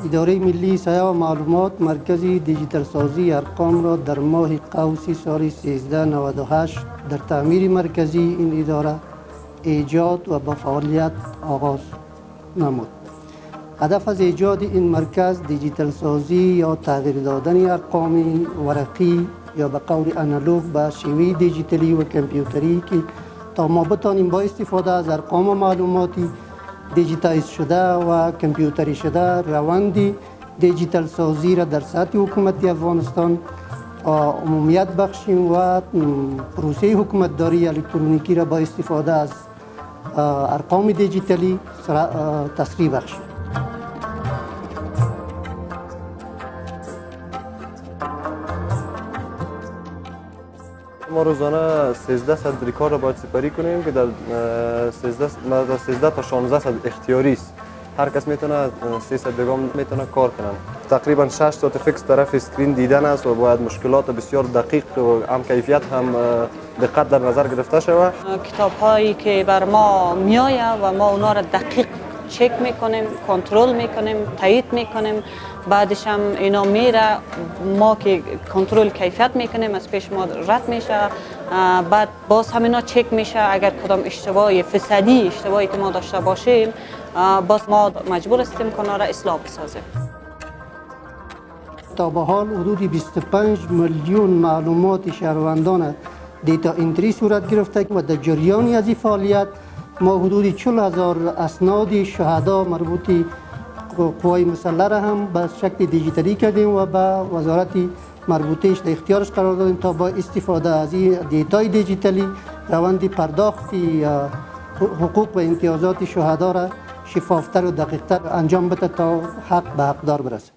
اداره ملی صحه و معلومات مرکز دیجیتال سازی ارقام را در ماه قوسی سال 1398 در تعمیر مرکزی این اداره ایجاد و به فعالیت آغاز نمود. هدف از ایجاد این مرکز دیجیتال سازی یا تغییر دادن ارقام ورقی یا به قول آنالوگ به شیوه دیجیتالی و کامپیوتری که تا ما بتانیم با استفاده از ارقام و معلوماتی دیجیتایز شده و کامپیوتری شده روند دیجیتال سازی را در سطح حکومتی افغانستان عمومیت بخشیم و پروسه حکومتداری الکترونیکی را با استفاده از ارقام دیجیتالی تسریع بخشیم. ما روزانه 1300 ریکارد را باید سپری کنیم که در 13 تا 1600 اختیاری است. هر کس میتونه 300 دیگام میتونه کار کنن. تقریبا 6 ساعت فیکس طرف اسکرین دیدن است و باید مشکلات بسیار دقیق و هم کیفیت هم دقت در نظر گرفته شود. کتاب هایی که بر ما میآید و ما اونا را دقیق چک میکنیم، کنترل میکنیم، تایید میکنیم، بعدش هم اینا میره ما که کنترل کیفیت میکنیم از پیش ما رد میشه، بعد باز همینا چک میشه اگر کدام اشتباهی فیصدی اشتباهی که ما داشته باشیم باز ما مجبور هستیم که اونا را اصلاح بسازیم. تا به حال حدود 25 میلیون معلومات شهروندان دیتا انتری صورت گرفته و در جریان از این فعالیت ما حدود 40,000 اسناد شهدا مربوط قوای مسلح را هم به شکل دیجیتالی کردیم و به وزارت مربوطهش در اختیارش قرار دادیم تا با استفاده از این دیتای دیجیتالی روند پرداخت حقوق و امتیازات شهدا را شفافتر و دقیقتر انجام بده تا حق به حقدار برسه.